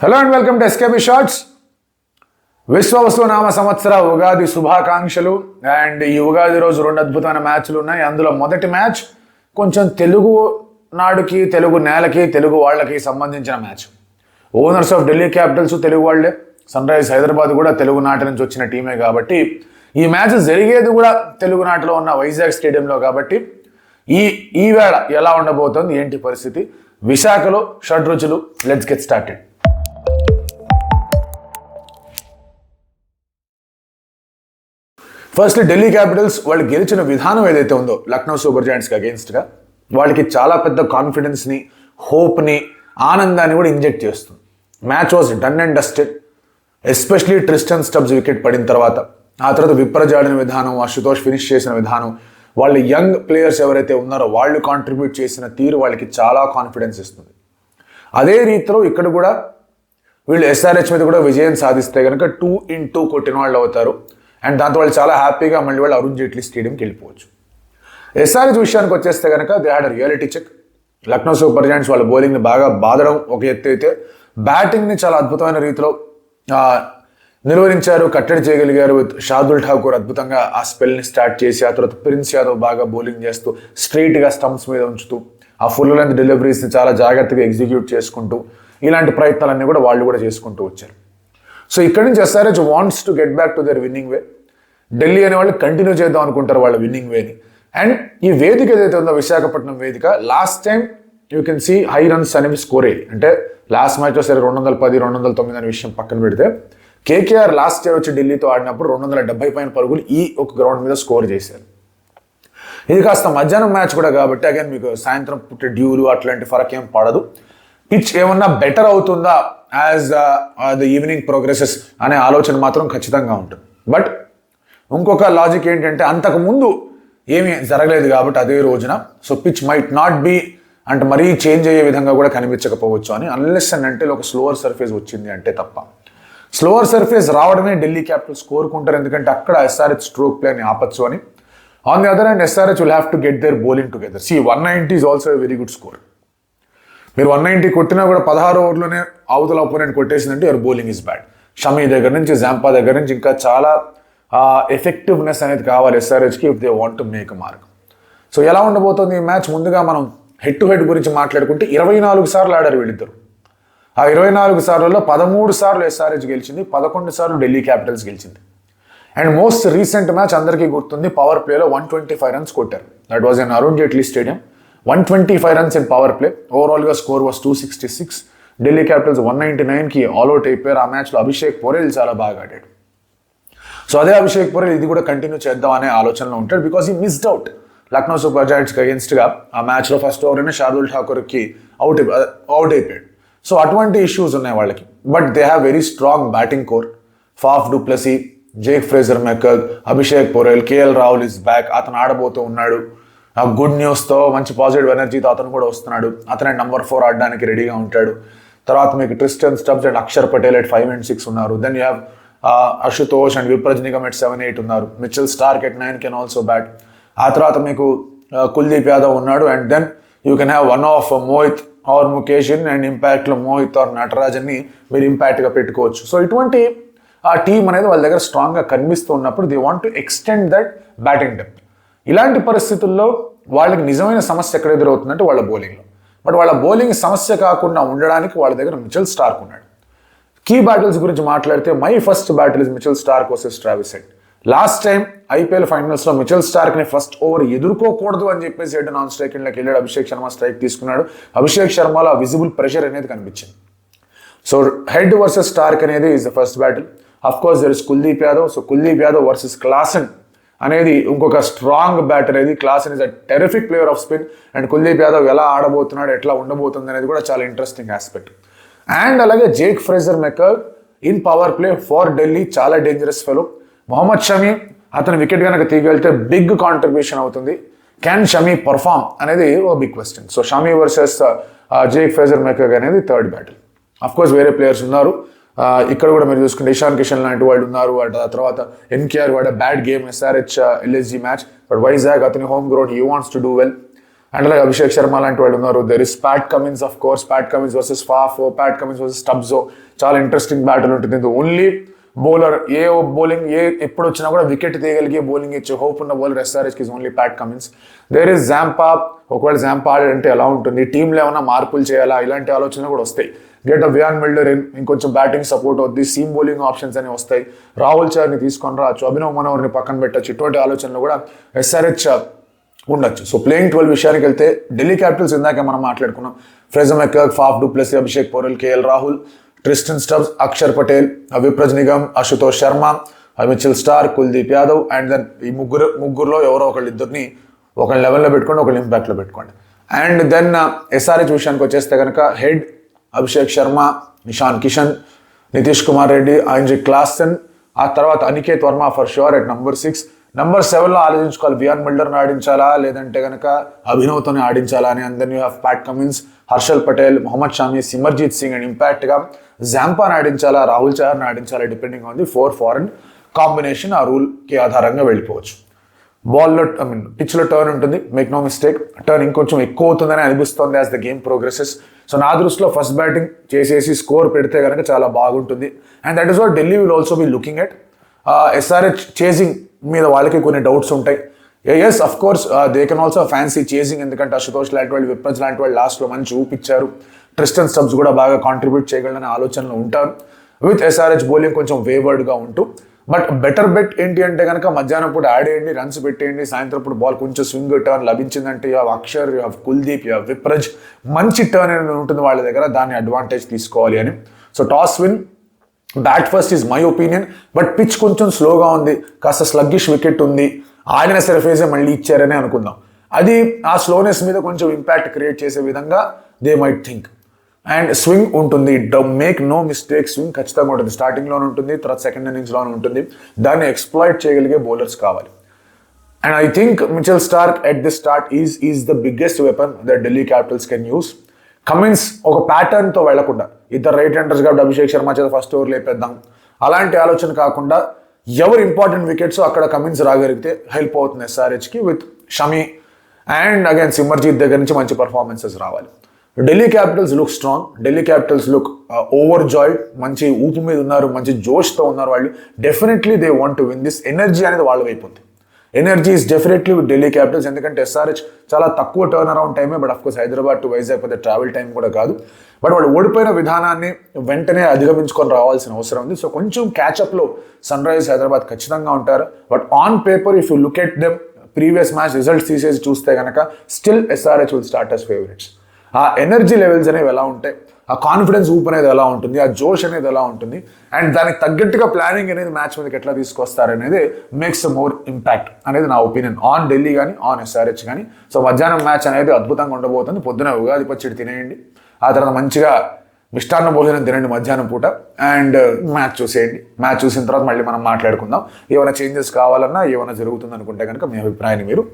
Hello and welcome to SKB shorts. విశ్వవసునామ సంవత్సర ఉగాది శుభాకాంక్షలు. అండ్ ఈ ఉగాది రోజు రెండు అద్భుతమైన మ్యాచ్లు ఉన్నాయి. అందులో మొదటి మ్యాచ్ కొంచెం తెలుగు నాడుకి, తెలుగు నేలకి, తెలుగు వాళ్ళకి సంబంధించిన match. Owners of Delhi Capitals Telugu వాళ్ళే, సన్ రైజ్ హైదరాబాద్ కూడా తెలుగు నాటి నుంచి వచ్చిన టీమే కాబట్టి ఈ మ్యాచ్ జరిగేది కూడా తెలుగు నాటిలో ఉన్న వైజాగ్ స్టేడియంలో కాబట్టి ఈ వేళ ఎలా ఉండబోతోంది, ఏంటి పరిస్థితి, విశాఖలో షడ్రుచులు. Let's get started. Firstly Delhi Capitals వాళ్ళు గెలిచిన విధానం ఏదైతే ఉందో లక్నో సూపర్ జైంట్స్కి అగేన్స్ట్గా వాళ్ళకి చాలా పెద్ద కాన్ఫిడెన్స్ని, హోప్ని, ఆనందాన్ని కూడా ఇంజెక్ట్ చేస్తుంది. Match was done and dusted. Especially Tristan Stubbs wicket పడిన తర్వాత, ఆ తర్వాత విప్రజాడిన విధానం, అశుతోష్ ఫినిష్ చేసిన విధానం, వాళ్ళు యంగ్ ప్లేయర్స్ ఎవరైతే ఉన్నారో వాళ్ళు కాంట్రిబ్యూట్ చేసిన తీరు వాళ్ళకి చాలా కాన్ఫిడెన్స్ ఇస్తుంది. అదే రీతిలో ఇక్కడ కూడా వీళ్ళు ఎస్ఆర్హెచ్ మీద కూడా విజయం సాధిస్తే కనుక 2-2 కొట్టిన వాళ్ళు అవుతారు. అండ్ దాంతో వాళ్ళు చాలా హ్యాపీగా మళ్ళీ వాళ్ళు అరుణ్ జైట్లీ స్టేడియంకి వెళ్ళిపోవచ్చు. ఎస్ఆర్హెచ్ విషయానికి వచ్చేస్తే కనుక they had reality check. Lucknow super giants వాళ్ళ బౌలింగ్ని బాగా బాదడం ఒక ఎత్తు అయితే, బ్యాటింగ్ని చాలా అద్భుతమైన రీతిలో నిర్వహించారు, కట్టడి చేయగలిగారు. విత్ షార్దుల్ ఠాకూర్ అద్భుతంగా ఆ స్పెల్ని స్టార్ట్ చేసి, ఆ తర్వాత ప్రిన్స్ యాదవ్ బాగా బౌలింగ్ చేస్తూ స్ట్రైట్గా స్టంప్స్ మీద ఉంచుతూ, ఆ ఫుల్ లెంత్ డెలివరీస్ని చాలా జాగ్రత్తగా ఎగ్జిక్యూట్ చేసుకుంటూ, ఇలాంటి ప్రయత్నాలన్నీ కూడా వాళ్ళు కూడా చేసుకుంటూ వచ్చారు. సో ఇక్కడ నుంచి SRH wants to get back to their winning way. Delhi అనే వాళ్ళు కంటిన్యూ చేద్దాం అనుకుంటారు వాళ్ళ విన్నింగ్ వేని. అండ్ ఈ వేదిక ఏదైతే ఉందో విశాఖపట్నం వేదిక, last time you can see high runs అనేవి స్కోర్ అయ్యి, అంటే లాస్ట్ మ్యాచ్లో సరే 210, 209 అనే విషయం పక్కన పెడితే, కేకేఆర్ లాస్ట్ ఇయర్ వచ్చి ఢిల్లీతో ఆడినప్పుడు 270 పైన పరుగులు ఈ ఒక గ్రౌండ్ మీద స్కోర్ చేశారు. ఇది కాస్త మధ్యాహ్నం మ్యాచ్ కూడా కాబట్టి అగైన్ మీకు సాయంత్రం పుట్టే డ్యూలు అట్లాంటి ఫరక్ ఏం పడదు. పిచ్ ఏమన్నా బెటర్ అవుతుందా యాజ్ ద ఈవినింగ్ ప్రోగ్రెసెస్ అనే ఆలోచన మాత్రం ఖచ్చితంగా ఉంటుంది. బట్ ఇంకొక లాజిక్ ఏంటంటే, అంతకుముందు ఏమీ జరగలేదు కాబట్టి అదే రోజున, so pitch might not be అంటే మరీ చేంజ్ అయ్యే విధంగా కూడా కనిపించకపోవచ్చు అని, అన్లెస్ అండ్ అంటే ఒక స్లోవర్ సర్ఫేస్ వచ్చింది అంటే తప్ప. స్లోవర్ సర్ఫేస్ రావడమే ఢిల్లీ క్యాపిటల్స్ కోరుకుంటారు, ఎందుకంటే అక్కడ ఎస్ఆర్హెచ్ స్ట్రోక్ ప్లేని ఆపచ్చు అని. On the other hand SRH will have to get their bowling together. 190 is also a very good score. మీరు 190 కొట్టినా కూడా 16 ఓవర్లోనే అవతల అపోనెంట్ కొట్టేసిందంటే your bowling is bad. Shami దగ్గర నుంచి, జాంపా దగ్గర నుంచి ఇంకా చాలా ఎఫెక్టివ్నెస్ అనేది కావాలి ఎస్ఆర్హెచ్కి if they want to make mark. So ఎలా ఉండబోతుంది ఈ మ్యాచ్? ముందుగా మనం హెడ్ టు హెడ్ గురించి మాట్లాడుకుంటే 24 సార్లు ఆడారు వీళ్ళిద్దరు. ఆ 24 సార్లలో 13 సార్లు ఎస్ఆర్హెచ్ గెలిచింది, 11 సార్లు ఢిల్లీ క్యాపిటల్స్ గెలిచింది. అండ్ మోస్ట్ రీసెంట్ మ్యాచ్ అందరికీ గుర్తుంది, పవర్ ప్లేలో 125 రన్స్ కొట్టారు. That was in Arun Jaitley stadium. 125 runs in power play. ఓవరాల్గా స్కోర్ వాస్ 266. ఢిల్లీ క్యాపిటల్స్ 199కి ఆల్అౌట్ అయిపోయారు. ఆ మ్యాచ్లో అభిషేక్ పోరెల్ చాలా బాగా ఆడాడు. సో అదే అభిషేక్ పోరెల్ ఇది కూడా కంటిన్యూ చేద్దాం అనే ఆలోచనలో ఉంటాడు, because he missed out Lucknow super జైంట్స్కి అగేన్స్ట్గా. ఆ మ్యాచ్లో ఫస్ట్ ఓవర్లోనే షార్దుల్ ఠాకూర్కి అవుట్ అయిపోయాడు. సో అటువంటి ఇష్యూస్ ఉన్నాయి వాళ్ళకి. But they have very strong batting core. Faf du Plessis, Jake Fraser McGurk, Abhishek Porel, KL Rahul is back. అతను ఆడబోతూ ఉన్నాడు. ఆ గుడ్ న్యూస్తో, మంచి పాజిటివ్ ఎనర్జీతో అతను కూడా వస్తున్నాడు. అతనే నంబర్ 4 ఆడడానికి రెడీగా ఉంటాడు. తర్వాత మీకు Tristan Stubbs and Axar Patel at 5 and 6 ఉన్నారు. Then you have Ashutosh and Vipraj Nigam at 7, 8 ఉన్నారు. Mitchell Starc at 9 can also bat. ఆ తర్వాత మీకు కుల్దీప్ యాదవ్ ఉన్నాడు. And then you can have one of Mohit or Mukesh and ఇంపాక్ట్లో మోహిత్ ఆర్ నటరాజన్ని మీరు ఇంపాక్ట్గా పెట్టుకోవచ్చు. సో ఇటువంటి ఆ టీం అనేది వాళ్ళ దగ్గర స్ట్రాంగ్గా కనిపిస్తూ ఉన్నప్పుడు they want to extend that batting depth. ఇలాంటి పరిస్థితుల్లో వాళ్ళకి నిజమైన సమస్య ఎక్కడ ఎదురవుతుందంటే వాళ్ళ బౌలింగ్లో. బట్ వాళ్ళ బౌలింగ్ సమస్య కాకుండా ఉండడానికి వాళ్ళ దగ్గర మిచెల్ స్టార్క్ ఉన్నాడు. కీ బ్యాటిల్స్ గురించి మాట్లాడితే my first battle is Mitchell Starc versus Travis Head. Last time IPL ఫైనల్స్లో మిచెల్ స్టార్క్ని ఫస్ట్ ఓవర్ ఎదుర్కోకూడదు అని చెప్పేసి హెడ్ నాన్ స్ట్రైక్ ఎండ్లోకి వెళ్ళాడు. అభిషేక్ శర్మ స్ట్రైక్ తీసుకున్నాడు. అభిషేక్ శర్మలో ఆ విజిబుల్ ప్రెషర్ అనేది కనిపించింది. సో హెడ్ వర్సెస్ స్టార్క్ అనేది is the first battle. Of course there is Kuldeep Yadav. So Kuldeep Yadav versus Klaasen అనేది ఇంకొక స్ట్రాంగ్ బ్యాటర్. అనేది Klaasen is a terrific player of spin. And Kuldeep Yadav ఎలా ఆడబోతున్నాడు, ఎట్లా ఉండబోతుంది అనేది కూడా చాలా ఇంట్రెస్టింగ్ ఆస్పెక్ట్. అండ్ అలాగే Jake Fraser McGurk in power play for Delhi, చాలా డేంజరస్ ఫెలో. మొహమ్మద్ షమీ అతను వికెట్ కనుక తీగలితే బిగ్ కాంట్రిబ్యూషన్ అవుతుంది. క్యాన్ షమీ పర్ఫామ్ అనేది ఓ big question. So Shami versus Jake Fraser McGurk అనేది థర్డ్ బ్యాటిల్. అఫ్ కోర్స్ వేరే ప్లేయర్స్ ఉన్నారు. ఇక్కడ కూడా మీరు చూసుకుంటే ఇషాన్ కిషన్ లాంటి వాళ్ళు ఉన్నారు. ఆ తర్వాత ఎన్కేఆర్ వాడ bad game SRH LSG match. But Vizag అతని home ground, he wants to do well. And అలాగే అభిషేక్ శర్మ లాంటి వాళ్ళు ఉన్నారు. There is Pat Cummins, of course Pat Cummins versus Faf, Pat Cummins versus స్టబ్జో, చాలా ఇంట్రెస్టింగ్ బ్యాటిల్ ఉంటుంది. ఓన్లీ బౌలర్ ఎప్పుడు వచ్చినా కూడా వికెట్ తీయగలిగే బౌలింగ్ ఇచ్చే హోప్ ఉన్న బౌలర్ ఎస్ఆర్హెచ్కి is only Pat Cummins. There is Zampa, ఒకవేళ జాంపా ఆడాడంటే ఎలా ఉంటుంది, టీంలో ఏమైనా మార్పులు చేయాలా, ఇలాంటి ఆలోచనలు కూడా వస్తాయి. గెట్ వియాన్ మిల్డర్ ఇంకొంచెం బ్యాటింగ్ సపోర్ట్ అవుద్ది, సీమ్ బౌలింగ్ ఆప్షన్స్ అని వస్తాయి, రాహుల్ చహర్ని తీసుకొని రావచ్చు, అభినవ్ మనోహర్ని పక్కన పెట్టచ్చు, ఇటువంటి ఆలోచనలు కూడా ఎస్ఆర్హెచ్ ఉండొచ్చు. సో ప్లేయింగ్ 12 విషయానికి వెళ్తే ఢిల్లీ క్యాపిటల్స్ ఇందాక మనం మాట్లాడుకున్నాం, Fraser McGurk, Faf du Plessis, Abhishek Porel, KL Rahul, Tristan Stubbs, Axar Patel, Vipraj Nigam, Ashutosh Sharma, Mitchell Starc, Kuldeep Yadav, and then ఈ ముగ్గురులో ఎవరో ఇద్దరిని ఒకళ్ళ లెవెల్లో పెట్టుకోండి, ఒకళ్ళు ఇంపాక్ట్లో పెట్టుకోండి. అండ్ దెన్ ఎస్ఆర్హెచ్ విషయానికి వచ్చేస్తే కనుక Head Abhishek Sharma, Ishan Kishan, Nitish Kumar Reddy, Andre Klaasen, ఆ తర్వాత Aniket Varma for sure at number 6. Number 7లో ఆలోచించుకోవాలి, వియాన్ మిల్డర్ని ఆడించాలా లేదంటే కనుక అభినవ్తోనే ఆడించాలా అని. And then you have Pat Cummins, Harshal Patel, Mohammed Shami, Simarjeet Singh, and ఇంపాక్ట్గా జాంపాని ఆడించాలా, రాహుల్ చహర్ని ఆడించాలా, depending on the 4 foreign combination. ఆ రూల్కి ఆధారంగా వెళ్ళిపోవచ్చు. బాల్లో పిచ్లో టర్న్ ఉంటుంది, మేక్ నో మిస్టేక్, టర్న్ ఇంకొంచెం ఎక్కువ అవుతుందని అనిపిస్తుంది as the game progresses. So నా దృష్టిలో ఫస్ట్ బ్యాటింగ్ చేసేసి స్కోర్ పెడితే కనుక చాలా బాగుంటుంది. And that is what Delhi will also be looking at. SRH chasing మీద వాళ్ళకి కొన్ని డౌట్స్ ఉంటాయి. Yes of course they can also fancy chasing, ఎందుకంటే అశుతోష్ లాంటి వాళ్ళు, విప్రజ్ లాంటి వాళ్ళు లాస్ట్లో మంచి ఊపిచ్చారు, ట్రిస్టన్ స్టబ్స్ కూడా బాగా కాంట్రిబ్యూట్ చేయగలనే ఆలోచనలు ఉంటారు. విత్ ఎస్ఆర్హెచ్ బౌలింగ్ కొంచెం వేవర్డ్గా ఉంటూ, బట్ బెటర్ బెట్ ఏంటి అంటే కనుక మధ్యాహ్నం పూట ఆడేయండి, రన్స్ పెట్టేయండి, సాయంత్రం పూట బాల్ కొంచెం స్వింగ్ టర్న్ లభించిందంటే you have Axar, you have Kuldeep, you have Vipraj, మంచి టర్న్ అనేది ఉంటుంది వాళ్ళ దగ్గర, దాన్ని అడ్వాంటేజ్ తీసుకోవాలి అని. So toss win, bat first is my opinion, but pitch కొంచెం స్లోగా ఉంది, కాస్త స్లగ్గిష్ వికెట్ ఉంది, ఆడిన సర్ఫేసే మళ్ళీ ఇచ్చారని అనుకుందాం. అది ఆ స్లోనెస్ మీద కొంచెం ఇంపాక్ట్ క్రియేట్ చేసే విధంగా they might think. And swing ఉంటుంది, మేక్ నో మిస్టేక్, స్వింగ్ ఖచ్చితంగా ఉంటుంది, స్టార్టింగ్లోనే ఉంటుంది, తర్వాత సెకండ్ ఇన్నింగ్స్లోనే ఉంటుంది, దాన్ని ఎక్స్ప్లాయిట్ చేయగలిగే బౌలర్స్ కావాలి. And I think Mitchell Starc at the start is the biggest weapon that Delhi Capitals can use. Cummins ఒక ప్యాటర్న్తో వెళ్లకుండా, ఇద్దరు రైట్ హ్యాండర్స్ కాబట్టి అభిషేక్ శర్మ చేత ఫస్ట్ ఓవర్ లేపేద్దాం అలాంటి ఆలోచన కాకుండా, ఎవరు ఇంపార్టెంట్ వికెట్స్ అక్కడ కమిన్స్ రాగలిగితే హెల్ప్ అవుతుంది ఎస్ఆర్హెచ్కి. With Shami and again Simarjeet దగ్గర నుంచి మంచి పర్ఫార్మెన్సెస్ రావాలి. Delhi Capitals look strong, Delhi Capitals look overjoyed, మంచి ఊపు మీద ఉన్నారు, మంచి జోష్తో ఉన్నారు వాళ్ళు. Definitely they want to win this. Energy అనేది వాళ్ళ వైపు ఉంది. Energy is definitely with Delhi Capitals, ఎందుకంటే ఎస్ఆర్హెచ్ చాలా తక్కువ టర్న్ అరౌండ్ టైమే, but of course Hyderabad to Vizag పెద్ద ట్రావెల్ టైం కూడా కాదు. బట్ వాళ్ళు ఓడిపోయిన విధానాన్ని వెంటనే అధిగమించుకొని రావాల్సిన అవసరం ఉంది. సో కొంచెం క్యాచప్లో సన్ రైజర్స్ హైదరాబాద్ ఖచ్చితంగా ఉంటారు. But on paper if you look at them previous match results తీసేసి చూస్తే కనుక still SRH will start as favourites. ఆ ఎనర్జీ లెవెల్స్ అనేవి ఎలా ఉంటాయి, ఆ కాన్ఫిడెన్స్ ఊప్ అనేది ఎలా ఉంటుంది, ఆ జోష్ అనేది ఎలా ఉంటుంది, అండ్ దానికి తగ్గట్టుగా ప్లానింగ్ అనేది మ్యాచ్ మీదకి ఎట్లా తీసుకొస్తారనేది మేక్స్ మోర్ ఇంపాక్ట్ అనేది నా ఒపీనియన్ ఆన్ ఢిల్లీ కానీ ఆన్ ఎస్ఆర్హెచ్ కానీ. సో మధ్యాహ్నం మ్యాచ్ అనేది అద్భుతంగా ఉండబోతుంది. పొద్దున ఉగాది పచ్చడి తినేయండి, ఆ తర్వాత మంచిగా మిష్టాన్న భోజనం తినండి మధ్యాహ్నం పూట, అండ్ మ్యాచ్ చూసేయండి. మ్యాచ్ చూసిన తర్వాత మళ్ళీ మనం మాట్లాడుకుందాం. ఏమైనా చేంజెస్ కావాలన్నా, ఏమైనా జరుగుతుంది అనుకుంటే కనుక మీ అభిప్రాయాన్ని మీరు